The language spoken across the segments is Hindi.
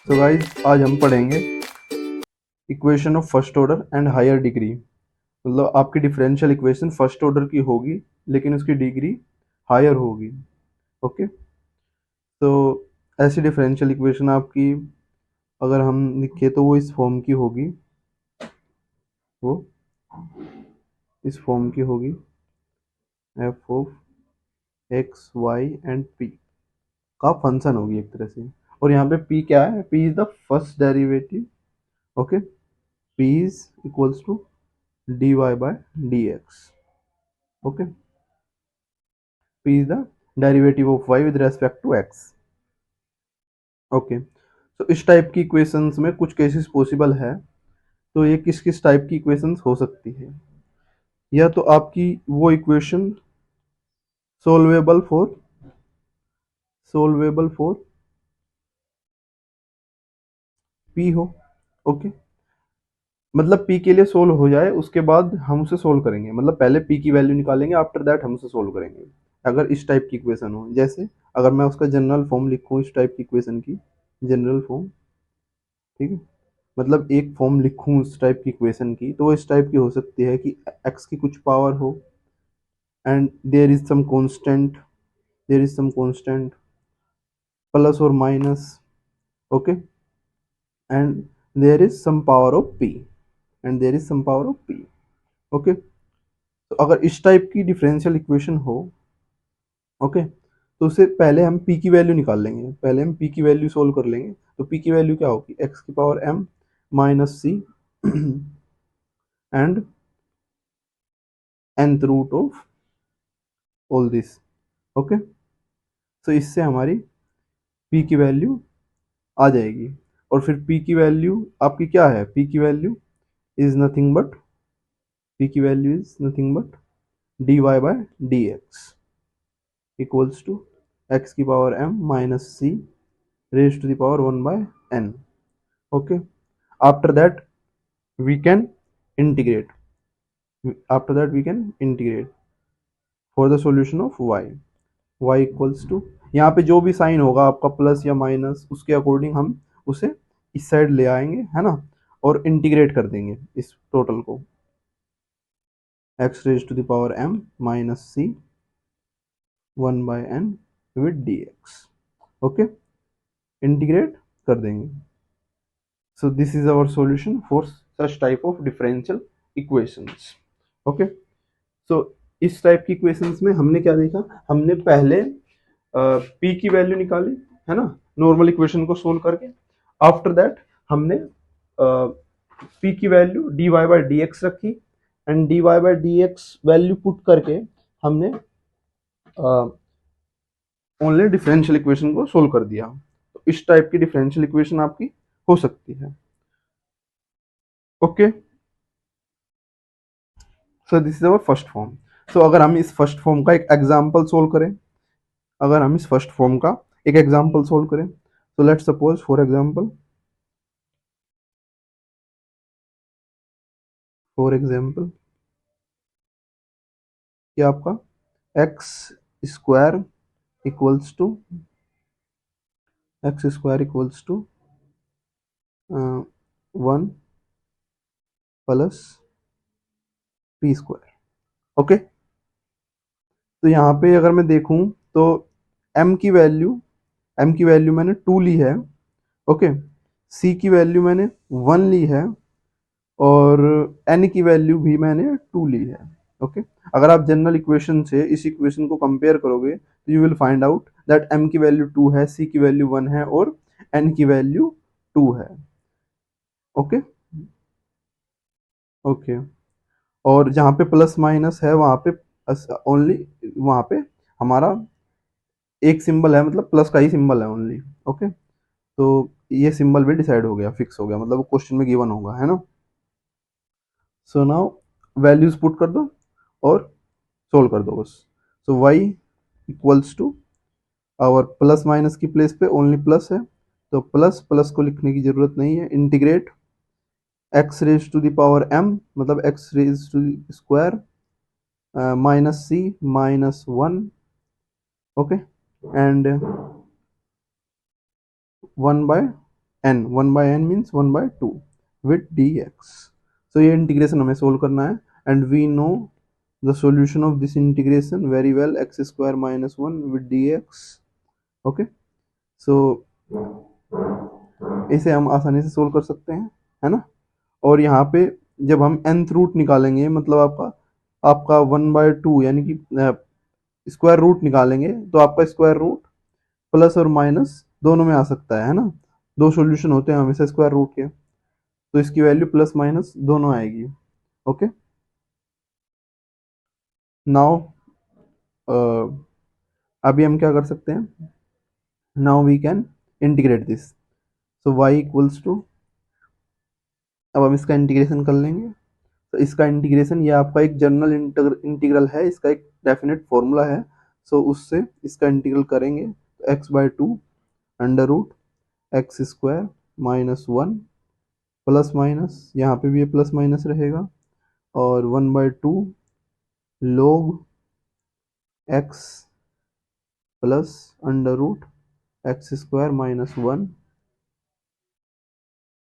तो गाइज आज हम पढ़ेंगे equation of first order and higher degree. मतलब आपकी डिफरेंशियल इक्वेशन फर्स्ट ऑर्डर की होगी लेकिन उसकी डिग्री हायर होगी। ओके, तो ऐसी डिफरेंशियल इक्वेशन आपकी अगर हम लिखे तो वो इस फॉर्म की होगी, वो इस फॉर्म की होगी, F of X Y and P का फंक्शन होगी एक तरह से। और यहाँ पे पी क्या है? P is the first derivative. Okay, P is equals to dy by dx. Okay, p is the derivative of y with respect to x. Okay, तो इस टाइप की इक्वेशंस में कुछ केसेस पॉसिबल है। तो ये किस किस टाइप की इक्वेशंस हो सकती है? या तो आपकी वो इक्वेशन सोल्वेबल फॉर p हो। ओके, मतलब p के लिए सोल्व हो जाए उसके बाद हम उसे सोल्व करेंगे, मतलब पहले p की वैल्यू निकालेंगे, आफ्टर दैट हम उसे सोल्व करेंगे। अगर इस टाइप की इक्वेशन हो, जैसे अगर मैं उसका जनरल फॉर्म लिखूं इस टाइप की इक्वेशन की, जनरल फॉर्म, ठीक है, मतलब एक फॉर्म लिखूं इस टाइप की इक्वेशन की, तो वो इस टाइप की हो सकती है कि x की कुछ पावर हो and there is some constant plus और minus. Okay, and there is some power of p, and there is some power of p। Okay, तो अगर इस टाइप की डिफरेंशियल इक्वेशन हो, ओके, तो उससे पहले हम p की वैल्यू निकाल लेंगे, पहले हम p की वैल्यू सोल्व कर लेंगे। तो p की वैल्यू क्या होगी? x की power m minus c and nth root of all this. Okay, तो इससे हमारी p की वैल्यू आ जाएगी। और फिर p की वैल्यू आपकी क्या है? p की value is nothing but dy by dx equals to x की power m minus c raise to the power 1 by n। Okay, after that we can integrate for the solution of y equals to, यहाँ पे जो भी साइन होगा आपका प्लस या माइनस, उसके अकॉर्डिंग हम उसे इस साइड ले आएंगे, है ना, और इंटीग्रेट कर देंगे इस टोटल को, x raise to the power m minus c 1 by n with dx। Okay, integrate कर देंगे। So this is our solution for such type of differential equations. Okay, so इस टाइप की इक्वेशंस में हमने क्या देखा? हमने पहले p की वैल्यू निकाली, है ना, नॉर्मल इक्वेशन को सोल्व करके। आफ्टर दैट हमने p की वैल्यू dy बाय dx रखी, and dy by dx value put करके हमने ओनली डिफरेंशियल इक्वेशन को सोल्व कर दिया। तो इस टाइप की डिफरेंशियल इक्वेशन आपकी हो सकती है। Okay, so this is our first form. So अगर हम इस फर्स्ट फॉर्म का एक एग्जांपल सोल्व करें, अगर हम इस फर्स्ट फॉर्म का एक एग्जांपल सोल्व करें, तो लेट्स सपोज फॉर एग्जांपल कि आपका X square equals to one plus P square. Okay, तो यहाँ पे अगर मैं देखूं तो एम की वैल्यू मैंने 2 ली है। ओके, सी की वैल्यू मैंने 1 ली है, और एन की वैल्यू भी मैंने 2 ली है। ओके, अगर आप जनरल इक्वेशन से इस इक्वेशन को कंपेयर करोगे तो you will find out that M की वैल्यू 2 है, सी की वैल्यू 1 है, और एन की वैल्यू 2 है। ओके, ओके, और जहाँ पे प्लस माइनस है वहाँ पे ओनली, वहाँ पे हमारा एक सिंबल है, मतलब प्लस का ही सिंबल है ओनली। ओके, तो ये सिंबल भी डिसाइड हो गया, फिक्स हो गया, मतलब क्वेश्चन में गिवन होगा, है ना। सो नाउ वैल्यूज पुट कर दो और सोल्व कर दो बस। सो y इक्वल्स टू, और प्लस माइनस की प्लेस पे ओनली प्लस है, तो प्लस प्लस को लिखने की जरूरत नहीं है। Integrate x raise to the power m, मतलब x raise to square minus c minus 1। Okay, and 1 by n, 1/n means 1/2 with dx। So ये इंटीग्रेशन हमें सोल्व करना है and we know the solution of this integration very well, x square minus 1 with dx। Okay, so इसे हम आसानी से सोल्व कर सकते हैं, है ना। और यहाँ पे जब हम nth रूट निकालेंगे, मतलब आपका आपका 1/2 यानी कि स्क्वायर रूट निकालेंगे, तो आपका स्क्वायर रूट प्लस और माइनस दोनों में आ सकता है ना। दो सॉल्यूशन होते हैं हमेशा स्क्वायर रूट के, तो इसकी वैल्यू प्लस माइनस दोनों आएगी। ओके, नाउ अभी हम क्या कर सकते हैं, now we can integrate this. So y equals to, अब हम इसका इंटीग्रेशन कर लेंगे। तो इसका इंटीग्रेशन, ये आपका एक जनरल इंटीग्रल है, इसका एक डेफिनेट फॉर्मूला है। सो उससे इसका इंटीग्रल करेंगे तो x/2 under root X square minus 1 plus minus, यहाँ पे भी ये प्लस माइनस रहेगा, और 1/2 log x plus under root X square minus 1।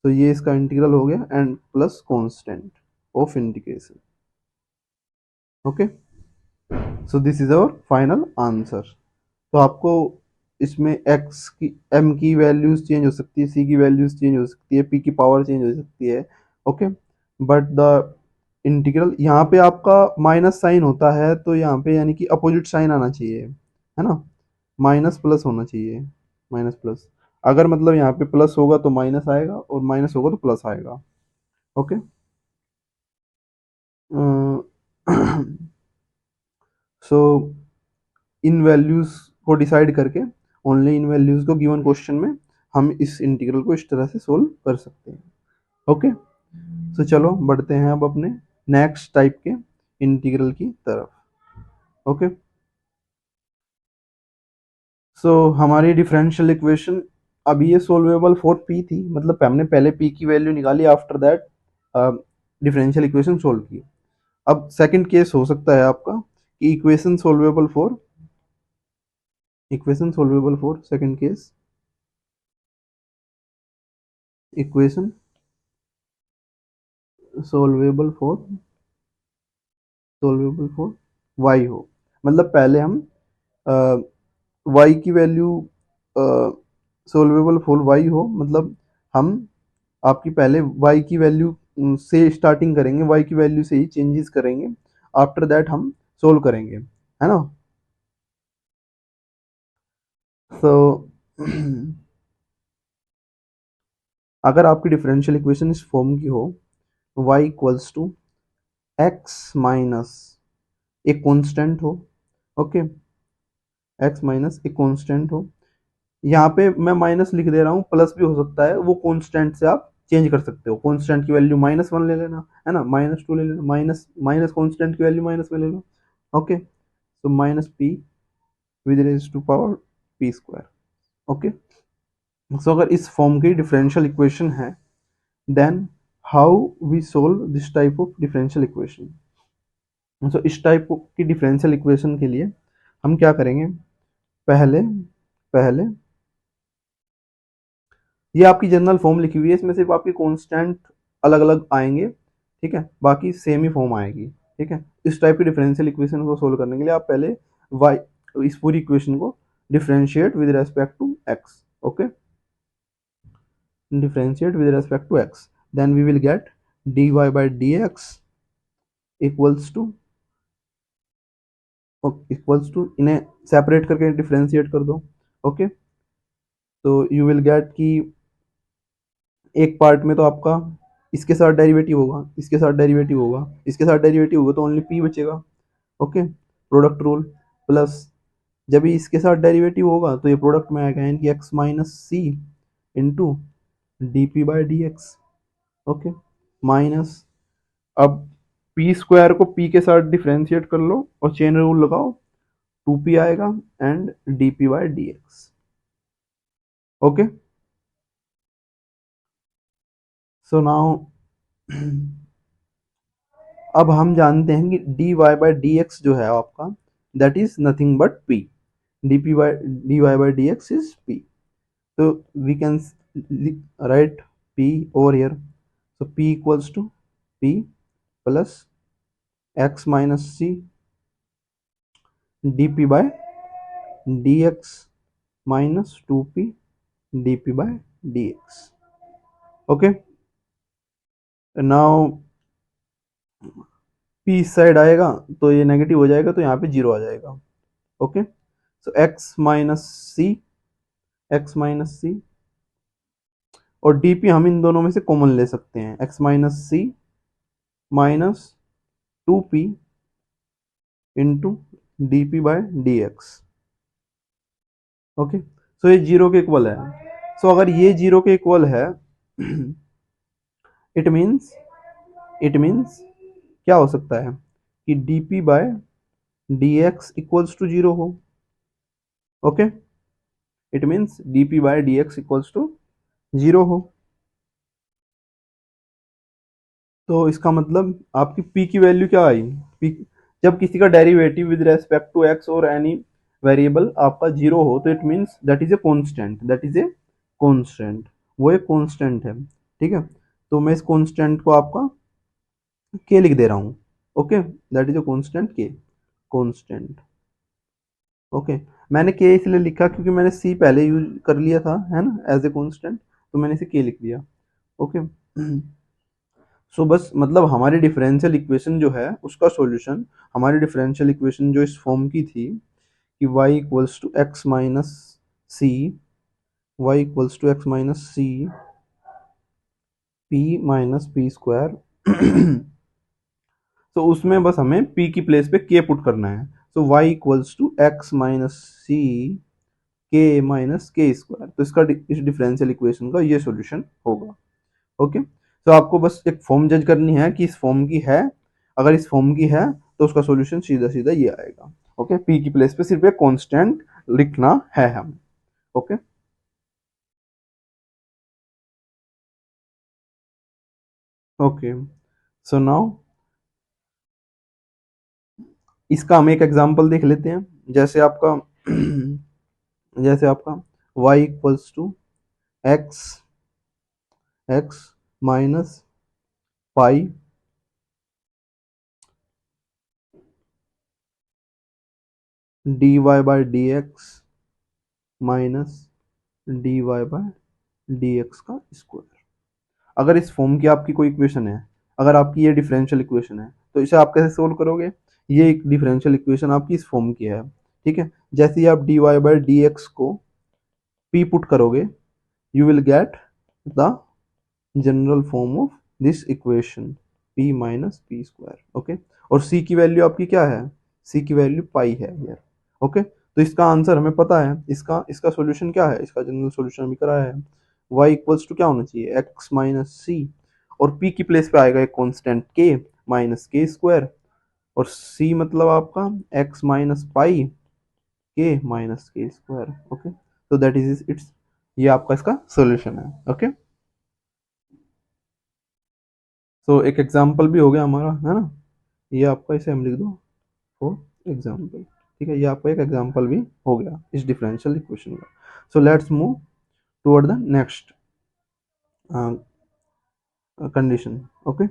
तो ये इसका इंटीग्रल हो गया and plus constant of integration. Okay, so this is our final answer. तो आपको इसमें x की, m की वैल्यूज चेंज हो सकती है, c की वैल्यूज चेंज हो सकती है, p की पावर चेंज हो सकती है। ओके, बट द इंटीग्रल यहाँ पे आपका माइनस साइन होता है, तो यहाँ पे यानी कि अपोजिट साइन आना चाहिए, है ना। माइनस प्लस होना चाहिए, माइनस प्लस। अगर मतलब यहाँ पे प्लस होगा तो माइनस आएगा, और माइनस होगा तो प्लस आएगा। ओके, सो इन वैल्यूज को डिसाइड करके, ओनली इन वैल्यूज को गिवन क्वेश्चन में हम इस इंटीग्रल को इस तरह से सोल्व कर सकते हैं। ओके, सो चलो बढ़ते हैं अब अपने नेक्स्ट टाइप के इंटीग्रल की तरफ। ओके, सो हमारी डिफरेंशियल इक्वेशन अभी ये सोल्वेबल फॉर पी थी, मतलब हमने पहले पी की वैल्यू निकाली, after that differential equation solve की। अब सेकंड केस हो सकता है आपका कि equation solvable for second case, equation solvable for y हो। मतलब पहले हम y की वैल्यू सोल्वेबल फॉर y हो, मतलब हम आपकी पहले y की वैल्यू से स्टार्टिंग करेंगे, y की वैल्यू से ही चेंजेस करेंगे, आफ्टर दैट हम सोल्व करेंगे, है ना। सो अगर आपकी डिफरेंशियल इक्वेशन इस फॉर्म की हो, y equals to x minus एक कांस्टेंट हो। ओके, एक्स माइनस एक कांस्टेंट हो, यहाँ पे मैं माइनस लिख दे रहा हूँ, प्लस भी हो सकता है, वो कांस्टेंट से आप चेंज कर सकते हो। कांस्टेंट की वैल्यू -1 ले लेना, है ना, -2 ले लेना, माइनस माइनस कांस्टेंट की वैल्यू माइनस में ले लो। ओके, तो minus p with raise to power p square. Okay, so अगर इस फॉर्म की डिफरेंशियल इक्वेशन है, then how we solve this type of differential equation. So इस टाइप की डिफरेंशियल इक्वेशन के लिए हम क्या करेंगे, पहले पहले ये आपकी जनरल फॉर्म लिखी हुई है, इसमें सिर्फ आपकी कांस्टेंट अलग अलग आएंगे, ठीक है, बाकी सेम ही फॉर्म आएगी। ठीक है, इस टाइप की डिफरेंशियल इक्वेशन को सोल्व करने के लिए आप पहले y, इस पूरी इक्वेशन को differentiate with respect to x। Okay, differentiate with respect to x, then we will get dy by dx equals to इन्हें सेपरेट करके डिफरेंशिएट कर दो। ओके, तो यू विल गेट कि एक पार्ट में तो आपका इसके साथ डेरिवेटिव होगा, इसके साथ डेरिवेटिव होगा, इसके साथ डेरिवेटिव होगा, तो ओनली p बचेगा। ओके, प्रोडक्ट रूल, प्लस जब भी इसके साथ डेरिवेटिव होगा तो ये प्रोडक्ट में आएगा, यानी कि x minus C into D P by D x. Okay, minus, अब पी स्क्वायर को p के साथ डिफ्रेंशिएट कर लो और चेन रूल लगाओ, 2p आएगा and D P by D x. Okay, so now अब हम जानते हैं कि dy बाई डी एक्स जो है आपका, that is nothing but p, D Y by D x is p। तो we can write p over here, so p equals to p plus x minus c dp by dx minus 2p dp by dx. okay, now p इस साइड आएगा तो ये नेगेटिव हो जाएगा, तो यहाँ पे जीरो आ जाएगा. ओके, सो x माइनस सी और dp हम इन दोनों में से कॉमन ले सकते हैं, x minus c minus 2p into D p by d x. Okay, so ये जीरो के इक्वल है. सो अगर ये जीरो के इक्वल है इट मीन्स क्या हो सकता है कि d p by d x equals to zero हो. Okay, it means d p by d x equals to zero हो. तो इसका मतलब आपकी p की वैल्यू क्या आई, p जब किसी का derivative with respect to x और एनी वेरिएबल आपका जीरो हो तो it means that is a constant, वो एक कांस्टेंट है. ठीक है, तो मैं इस कांस्टेंट को आपका k लिख दे रहा हूँ. Okay, that is a constant. Okay, मैंने k इसलिए लिखा क्योंकि मैंने c पहले यूज कर लिया था, है ना, एज ए कांस्टेंट, तो मैंने इसे k लिख दिया. ओके, सो बस मतलब हमारी डिफरेंशियल इक्वेशन जो है उसका सॉल्यूशन, हमारी डिफरेंशियल इक्वेशन जो इस फॉर्म की थी कि y equals to x minus C p minus P square. तो उसमें बस हमें p की प्लेस पे k पुट करना है. So y equals to x minus c k minus के स्क्वायर. तो इसका इस डिफरेंशियल इक्वेशन का ये सॉल्यूशन होगा. ओके, तो आपको बस एक फॉर्म जज करनी है कि इस फॉर्म की है, अगर इस फॉर्म की है तो उसका सॉल्यूशन सीधा सीधा ये आएगा. ओके, p की प्लेस पे सिर्फ एक कांस्टेंट लिखना है हमें. ओके, ओके, सो नाउ इसका हम एक एग्जांपल देख लेते हैं. जैसे आपका y equals to x minus pi D Y by D X minus D Y by D X का स्क्वायर. अगर इस फॉर्म की आपकी कोई इक्वेशन है, अगर आपकी ये डिफरेंशियल इक्वेशन है, तो इसे आप कैसे सोल्व करोगे. ये एक डिफरेंशियल इक्वेशन आपकी इस फॉर्म की है. ठीक है, जैसे ही आप D Y by D X को p पुट करोगे you will get the general form of this equation p minus P square. Okay, और c की वैल्यू आपकी क्या है, c की वैल्यू पाई है यार. ओके, तो इसका आंसर हमें पता है, इसका सॉल्यूशन क्या है, इसका जनरल सॉल्यूशन भी कराया है. y इक्वल्स टू क्या होना चाहिए, x माइनस सी, और p की प्लेस पे आएगा एक कांस्टेंट k माइनस के स्क्वायर, और c मतलब आपका x minus pi k minus के स्क्वायर. ओके, तो दैट इज इट्स, ये आपका इसका सॉल्यूशन है. ओके, सो एक एग्जांपल भी हो गया हमारा, है ना, ये आपका, इसे हम लिख दो फॉर एग्जांपल. ठीक है, ये आपका एक एग्जांपल भी हो गया इस डिफरेंशियल इक्वेशन का. So let's move toward the next condition. Okay,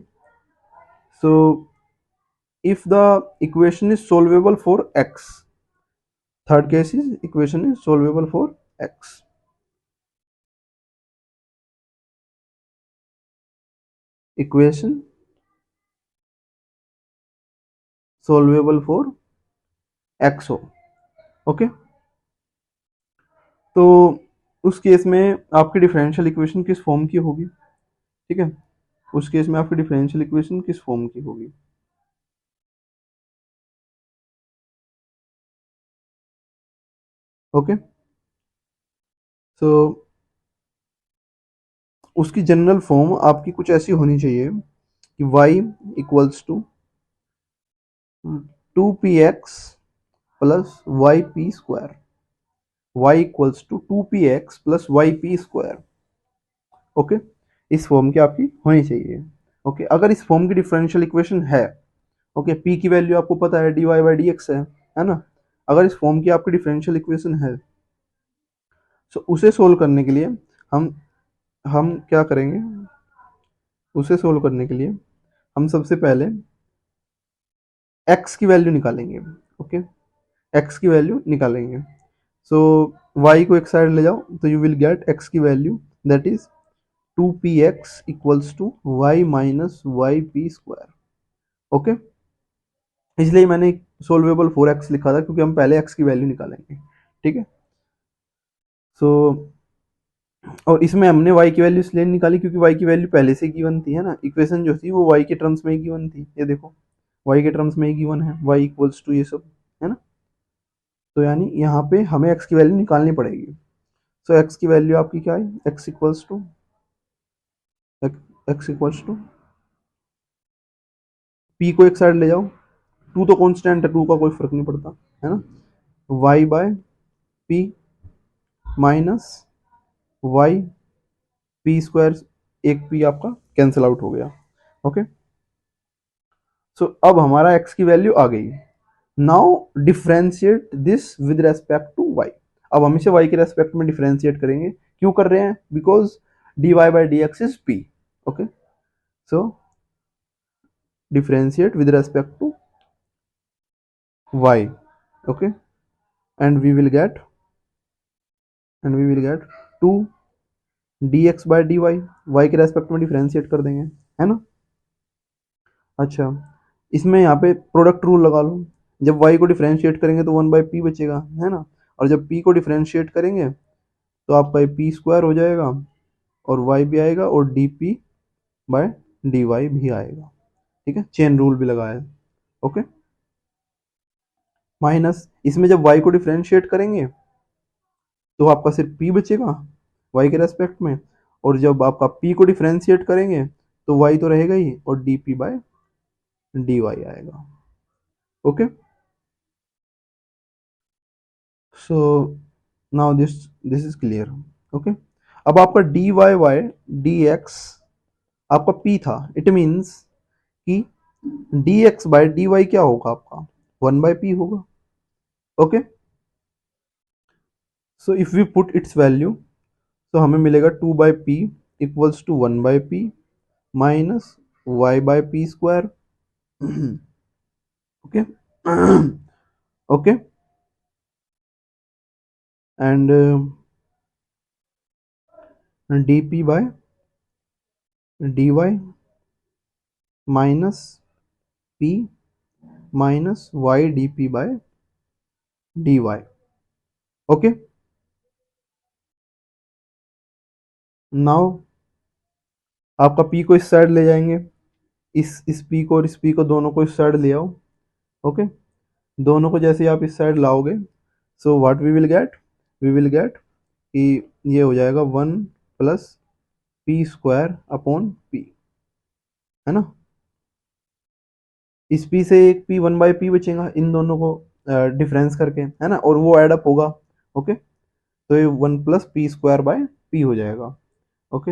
so if the equation is solvable for x, third case is equation is solvable for x. Equation solvable for x हो. ओके, तो उस केस में आपकी डिफरेंशियल इक्वेशन किस फॉर्म की होगी. ठीक है, उस केस में आपकी डिफरेंशियल इक्वेशन किस फॉर्म की होगी. ओके, सो उसकी जनरल फॉर्म आपकी कुछ ऐसी होनी चाहिए कि y equals to 2px plus Y P square. y equals to 2px plus Y P square. Okay, इस फॉर्म की आपकी होनी चाहिए. ओके, अगर इस फॉर्म की डिफरेंशियल इक्वेशन है, ओके, p की वैल्यू आपको पता है dy बाई डी एक्स है ना. अगर इस फॉर्म की आपकी डिफरेंशियल इक्वेशन है, तो उसे सोल्व करने के लिए हम हम क्या करेंगे, उसे सोल्व करने के लिए हम सबसे पहले x की वैल्यू निकालेंगे। ओके, x की वैल्यू निकालेंगे। सो y को एक साइड ले जाओ तो यू विल गेट x की value, that is 2px equals to y minus Y P square. Okay, इसलिए मैंने सोल्वेबल फॉर x लिखा था क्योंकि हम पहले x की वैल्यू निकालेंगे। ठीक है, सो और इसमें हमने y की वैल्यू इसलिए निकाली क्योंकि y की वैल्यू पहले से गिवन थी, है ना। इक्वेशन जो थी वो y के टर्म्स में ही गिवन थी, ये देखो y के टर्म्स में ही गिवन है, y इक्वल्स टू ये सब, है ना। तो यानी यहाँ पे हमें x की वैल्यू निकालनी पड़ेगी। सो x की वैल्यू आपकी क्या है, x equals to x equals to p को एक साइड ले जाओ, 2 तो कांस्टेंट है, 2 का कोई फर्क नहीं पड़ता, है ना। y by p minus Y P square, एक p आपका कैंसिल आउट हो गया। ओके, सो अब हमारा x की वैल्यू आ गई। Now differentiate this with respect to y। अब हम इसे y के रेस्पेक्ट में डिफ्रेंशिएट करेंगे। क्यों कर रहे हैं, because dy by D x is p। Okay, so differentiate with respect to y। Okay, and we will get 2 dx by d y, y के रेस्पेक्ट में डिफ्रेंशिएट कर देंगे, है ना। अच्छा, इसमें यहाँ पे प्रोडक्ट रूल लगा लो। जब y को डिफ्रेंशिएट करेंगे तो 1/p बचेगा, है ना। और जब p को डिफ्रेंशिएट करेंगे तो आपका ये p स्क्वायर हो जाएगा और y भी आएगा और dp बाय dy भी आएगा। ठीक है, चेन रूल भी लगाया है। ओके, माइनस इसमें जब y को डिफ्रेंशिएट करेंगे तो आपका सिर्फ p बचेगा y के रेस्पेक्ट में, और जब आपका p को डिफ्रेंशिएट करेंगे तो y तो रहेगा ही और dp बाय dy आएगा। Okay, so now this is clear. Okay, अब आपका dy बाय dx आपका p था, इट मीन्स कि dx बाय dy क्या होगा आपका, 1/p होगा। Okay, so if we put its value तो हमें मिलेगा 2/p equals to 1/p minus y by p square. Okay, okay, and dp by dy minus p minus y dp by dy। Okay, now आपका p को इस साइड ले जाएंगे, इस p को और इस p को दोनों को इस साइड ले आओ। ओके, दोनों को जैसे आप इस साइड लाओगे so what we will get, कि ये हो जाएगा 1 plus P square upon p, है ना। इस p से एक p 1/p बचेगा इन दोनों को डिफरेंस करके, है ना, और वो एड अप होगा। ओके, तो ये 1 plus P square bye p हो जाएगा। ओके,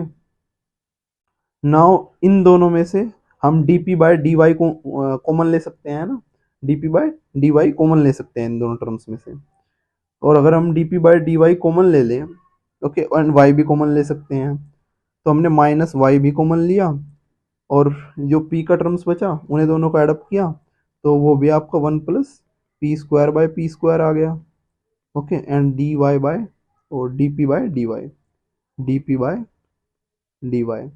नाउ इन दोनों में से हम dp बाय dy को कॉमन ले सकते हैं, ना। dp बाय dy कॉमन ले सकते हैं इन दोनों टर्म्स में से, और अगर हम dp बाय dy कॉमन ले लें, ओके, एंड y भी कॉमन ले सकते हैं, तो हमने माइनस y भी कॉमन लिया और जो p का टर्म्स बचा उन्हें दोनों को एडअप किया तो वो भी आपका 1 plus P square by p square आ गया। ओके, एंड dy बाय और dp बाय dy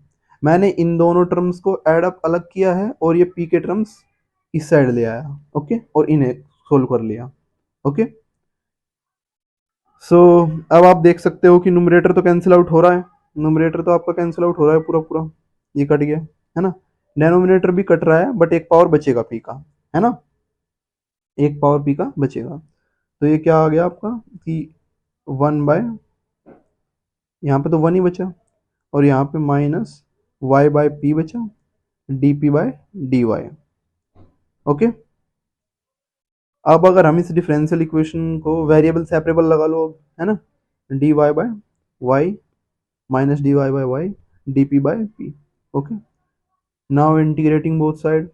मैंने इन दोनों टर्म्स को एडअप अलग किया है और ये p के टर्म्स इस साइड ले आया। ओके, और इन्हें सोल्व कर लिया। ओके, सो अब आप देख सकते हो कि न्यूमरेटर तो कैंसिल आउट हो रहा है, न्यूमरेटर तो आपका कैंसिल आउट हो रहा है पूरा पूरा, ये कट गया, है ना। डेनोमिनेटर भी कट रहा है बट एक पावर बचेगा पी का, है ना, एक पावर पी का बचेगा। तो ये क्या आ गया आपका कि 1 बाय, यहाँ पे तो 1 ही बचा और यहाँ पे माइनस y बाय पी बचा dp बाय dy। ओके, अब अगर हम इस डिफरेंशियल इक्वेशन को वेरिएबल सेपरेबल लगा लो, है ना, dy by y minus dy by y dp by p। Okay, now integrating both side.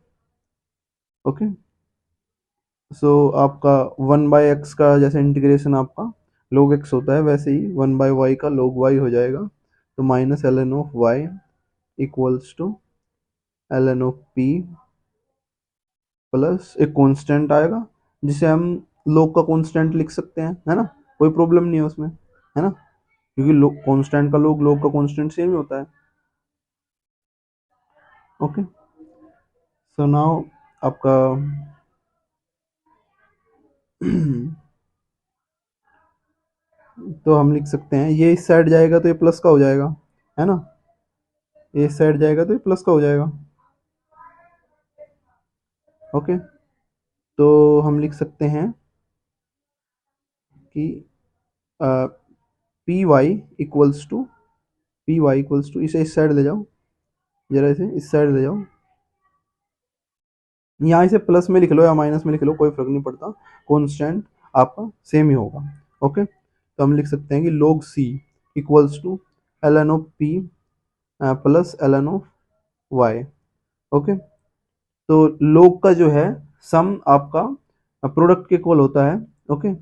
Okay, so आपका 1/x का जैसे इंटीग्रेशन आपका log x होता है वैसे ही 1/y का log y हो जाएगा। तो minus l n of y equals to l n of p plus एक कांस्टेंट आएगा जिसे हम लोग का कांस्टेंट लिख सकते हैं, है ना, कोई प्रॉब्लम नहीं है उसमें, है ना, क्योंकि लोग कांस्टेंट का लोग का कांस्टेंट सेम ही होता है। ओके, सो नाउ आपका तो हम लिख सकते हैं ये इस साइड जाएगा तो ये प्लस का हो जाएगा, है ना, ये इस साइड जाएगा तो ये प्लस का हो जाएगा। ओके, तो हम लिख सकते हैं कि पी वाई इक्वल्स टू इसे इस साइड ले जाओ, जरा इसे इस साइड ले जाओ, यहाँ इसे प्लस में लिख लो या माइनस में लिख लो, कोई फर्क नहीं पड़ता, कांस्टेंट आपका सेम ही होगा। ओके, तो हम लिख सकते हैं कि log c equals to l n of p plus l n of y. Okay, तो log का जो है सम आपका प्रोडक्ट के इक्वल होता है। Okay,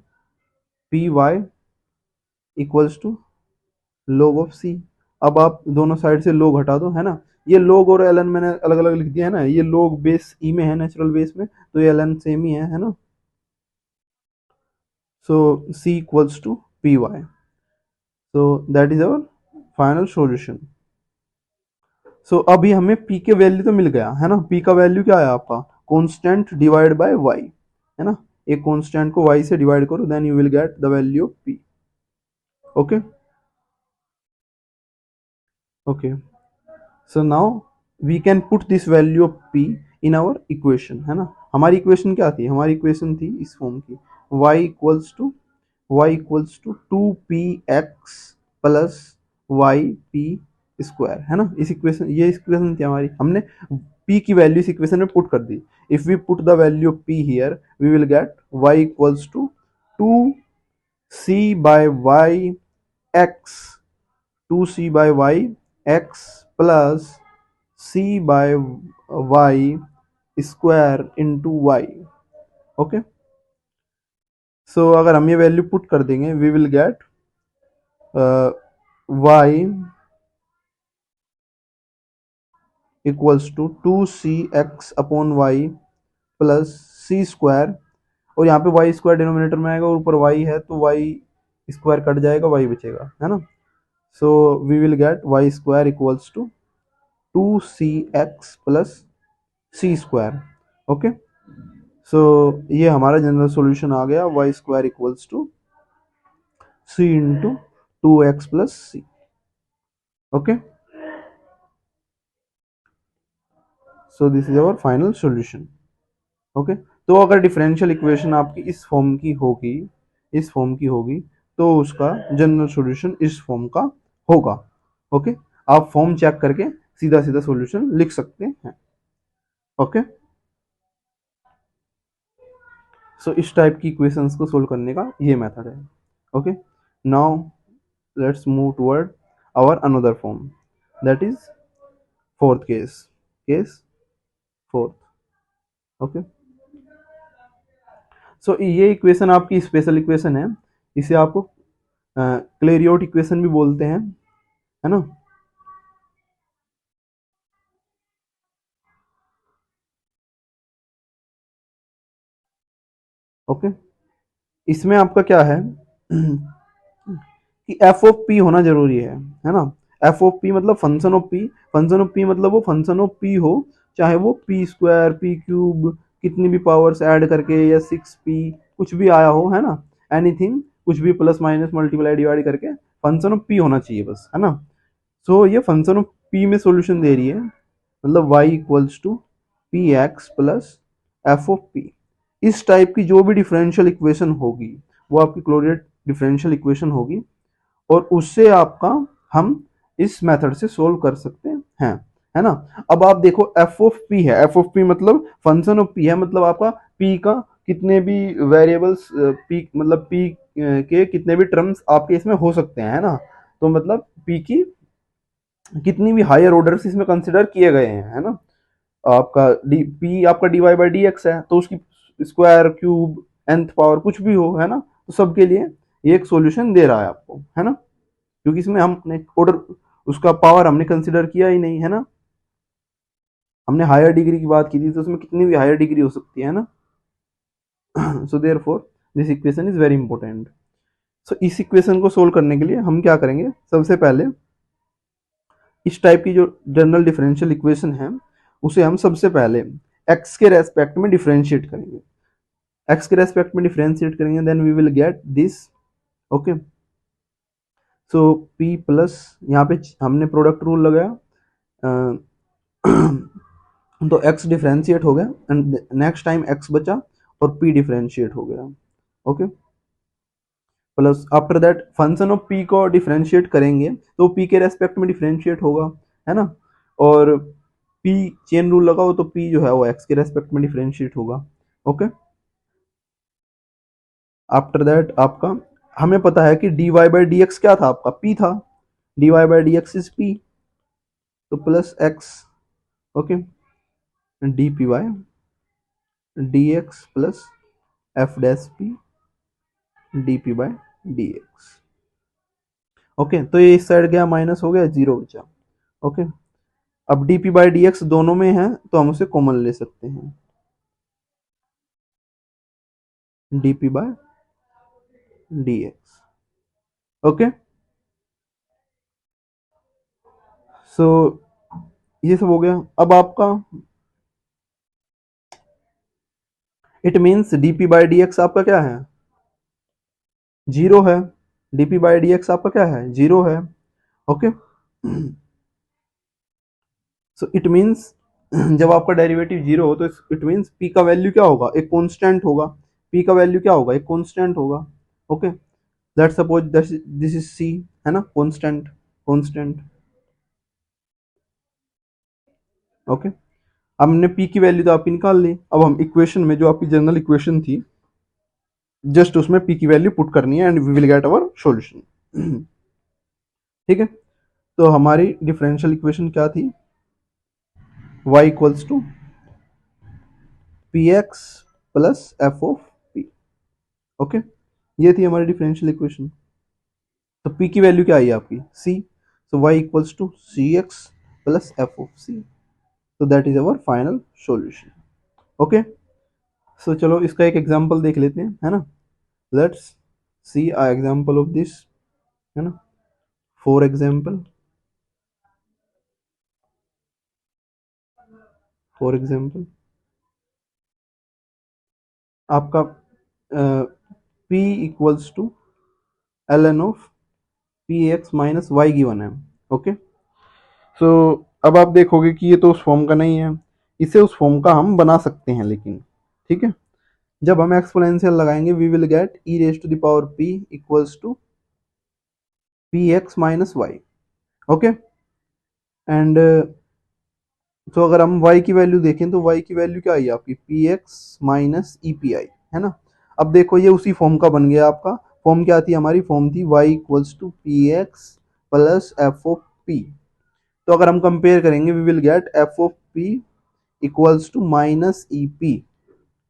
p y equals to log of c। अब आप दोनों साइड से log हटा दो, है ना, ये log और ln मैंने अलग अलग लिख दिया है ना, ये log बेस e में है, नेचुरल बेस में, तो ये ln सेम ही है ना, so c equals to py, so that is our final solution। so अभी हमें p के वैल्यू तो मिल गया है ना, p का वैल्यू क्या है आपका कांस्टेंट डिवाइड बाय y, है ना, एक कांस्टेंट को y से डिवाइड करो then you will get the value of p। Okay okay, so now we can put this value of p in our equation, है ना, हमारी इक्वेशन क्या थी, हमारी इक्वेशन थी इस फॉर्म की y equals to 2px plus Y P square, है ना, इस इक्वेशन, ये इक्वेशन थी हमारी, हमने p की वैल्यू इस इक्वेशन में पुट कर दी। If we put the value of p here we will get y equals to 2c by y x 2c by y x plus c by y square into y. Okay, so अगर हम ये वैल्यू पुट कर देंगे we will get y equals to 2cx upon y plus c square, और यहाँ पे वाई स्क्वायर डिनोमिनेटर में आएगा और ऊपर वाई है तो वाई स्क्वायर कट जाएगा, वाई बचेगा, है ना, so we will get y square equals to 2cx plus c square. Okay, so ये हमारा जनरल सॉल्यूशन आ गया, y square equals to c into 2x plus c. Okay, so this is our final solution. Okay, तो अगर डिफरेंशियल इक्वेशन आपकी इस फॉर्म की होगी, इस फॉर्म की होगी, तो उसका जनरल सॉल्यूशन इस फॉर्म का होगा। ओके, आप फॉर्म चेक करके सीधा सीधा सॉल्यूशन लिख सकते हैं। ओके, सो इस टाइप की इक्वेशंस को सोल्व करने का ये मेथड है। Okay, now let's move toward our another form, that is fourth case fourth. Okay, so ये इक्वेशन आपकी स्पेशल इक्वेशन है, इसे आपको क्लेरियोट इक्वेशन भी बोलते हैं, है ना। ओके, इसमें आपका क्या है कि एफ ऑफ पी होना जरूरी है ना, एफ ऑफ पी मतलब फंक्शन ऑफ पी मतलब वो फंक्शन ऑफ पी हो, चाहे वो पी स्क्वायर पी क्यूब कितनी भी पावर्स ऐड करके या 6p कुछ भी आया हो, है ना, एनीथिंग कुछ भी प्लस माइनस मल्टीप्लाई डिवाइड करके फंक्शन ऑफ पी होना चाहिए बस, है ना। सो ये फंक्शन ऑफ पी में सॉल्यूशन दे रही है, मतलब y equals to p x plus f of p. इस टाइप की जो भी डिफरेंशियल इक्वेशन होगी वो आपकी क्लोरिनेट डिफरेंशियल इक्वेशन होगी, और उससे आपका हम इस मेथड से सोल्व कर सकते हैं, है ना। अब आप देखो एफ ऑफ पी है, एफ ऑफ पी मतलब फंक्शन ऑफ पी है, मतलब आपका पी का कितने भी वेरिएबल्स पी मतलब पी के कितने भी टर्म्स आपके इसमें हो सकते हैं, है ना, तो मतलब पी की कितनी भी हायर ऑर्डर्स इसमें कंसिडर किए गए हैं, है ना। आपका डी पी आपका d Y by D x है, तो उसकी स्क्वायर क्यूब nth पावर कुछ भी हो, है ना, तो सबके लिए ये एक सॉल्यूशन दे रहा है आपको, है ना, क्योंकि इसमें हमने ऑर्डर उसका पावर हमने कंसिडर किया ही नहीं, है ना। हमने हायर डिग्री की बात की थी, तो उसमें कितनी भी हायर डिग्री हो सकती है ना। So therefore this equation is very important. So इस इक्वेशन को सोल्व करने के लिए हम क्या करेंगे, सबसे पहले इस टाइप की जो जनरल डिफरेंशियल इक्वेशन है उसे हम सबसे पहले x के रेस्पेक्ट में डिफरेंशिएट करेंगे। x के रेस्पेक्ट में डिफरेंशिएट करेंगे, then we will get this. Okay, so p plus, यहाँ पे हमने प्रोडक्ट रूल लगाया, तो x डिफरेंशिएट हो गया एंड नेक्स्ट टाइम x बचा और p डिफरेंशिएट हो गया। Okay, plus after that function of p को डिफरेंशिएट करेंगे तो p के रेस्पेक्ट में डिफरेंशिएट होगा, है ना। और p चेन रूल लगाओ तो p जो है वो x के रेस्पेक्ट में डिफरेंशिएट होगा। ओके, आफ्टर दैट आपका हमें पता है कि dy बाई डी एक्स क्या था, आपका p था, dy by D x is p, तो plus x। Okay, dp by dx plus f dash p dp by dx। Okay, तो ये इस साइड गया माइनस हो गया, जीरो बचा। ओके, अब dp बाई dx दोनों में है तो हम उसे कॉमन ले सकते हैं, dp bye dx। Okay, so ये सब हो गया। अब आपका it means dp by dx आपका क्या है, जीरो है। dp बाई dx आपका क्या है, जीरो है। ओके, सो इट मीन्स जब आपका डेरिवेटिव जीरो हो तो इट मीन्स p का वैल्यू क्या होगा, एक कांस्टेंट होगा। p का वैल्यू क्या होगा, एक कांस्टेंट होगा। Okay, let's suppose this is c, है ना, कांस्टेंट, कांस्टेंट। ओके, हमने p की वैल्यू तो आपकी निकाल ली, अब हम इक्वेशन में जो आपकी जनरल इक्वेशन थी जस्ट उसमें p की वैल्यू पुट करनी है and we will get our solution. ठीक है, तो हमारी डिफरेंशियल इक्वेशन क्या थी, y equals to p x plus f of p. Okay, ये थी हमारी डिफरेंशियल इक्वेशन। तो p की वैल्यू क्या आई आपकी, c, so y equals to c x plus f of c, so that is our final solution। ओके, सो चलो इसका एक एग्जांपल देख लेते हैं, है ना। Let's see a example of this, है ना। फॉर एग्जांपल, फॉर एग्जांपल आपका p equals to l n of p x minus y given है। ओके, सो अब आप देखोगे कि ये तो उस फॉर्म का नहीं है, इसे उस फॉर्म का हम बना सकते हैं, लेकिन ठीक है, जब हम एक्सपोनेंशियल लगाएंगे we will get e raise to the power p equals to p x minus y. Okay, and तो अगर हम y की वैल्यू देखें तो y की वैल्यू क्या आई आपकी, P x minus e P I, है ना। अब देखो ये उसी फॉर्म का बन गया, आपका फॉर्म क्या थी, हमारी फॉर्म थी y equals to p x plus f of p. तो अगर हम कंपेयर करेंगे we will get f of p equals to minus e p.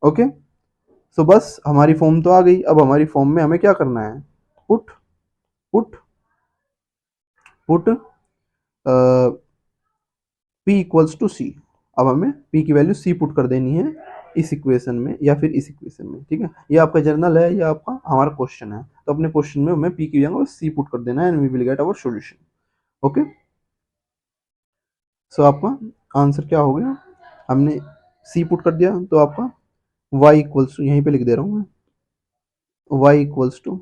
Okay, so बस हमारी फॉर्म तो आ गई, अब हमारी फॉर्म में हमें क्या करना है, put put put p equals to c. अब हमें p की वैल्यू c पुट कर देनी है इस इक्वेशन में या फिर इस इक्वेशन में, ठीक है। ये आपका जर्नल है, ये आपका हमारा क्वेश्चन है, तो अपने क्वेश्चन में हमें p की जगह c पुट कर देना है and we will get our solution. Okay, so आपका आंसर क्या हो गया, हमने c पुट कर दिया तो आपका y इक्वल्स टू, यहीं पे लिख दे रहा हूँ मैं, y इक्वल्स टू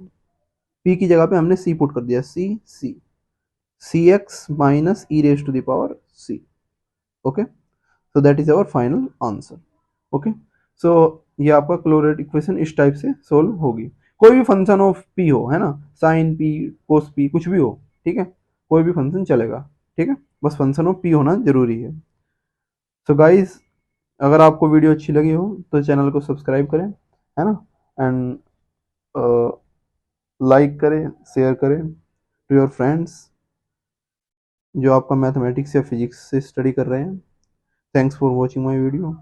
p की जगह पे हमने c पुट कर दिया, c x minus e raise to the power c। Okay, so that is our final answer। Okay, so ये आपका क्लोरेट इक्वेशन इस टाइप से सोल्व होगी। कोई भी फंक्शन ऑफ p हो, है ना, साइन p कोस p कुछ भी हो, ठीक है, कोई भी फंक्शन चलेगा, ठीक है, बस फंक्शन ऑफ p होना जरूरी है। सो गाइस, अगर आपको वीडियो अच्छी लगी हो तो चैनल को सब्सक्राइब करें, है ना, एंड लाइक करें, शेयर करें टू योर फ्रेंड्स जो आपका मैथमेटिक्स या फिजिक्स से स्टडी कर रहे हैं। Thanks for watching my video.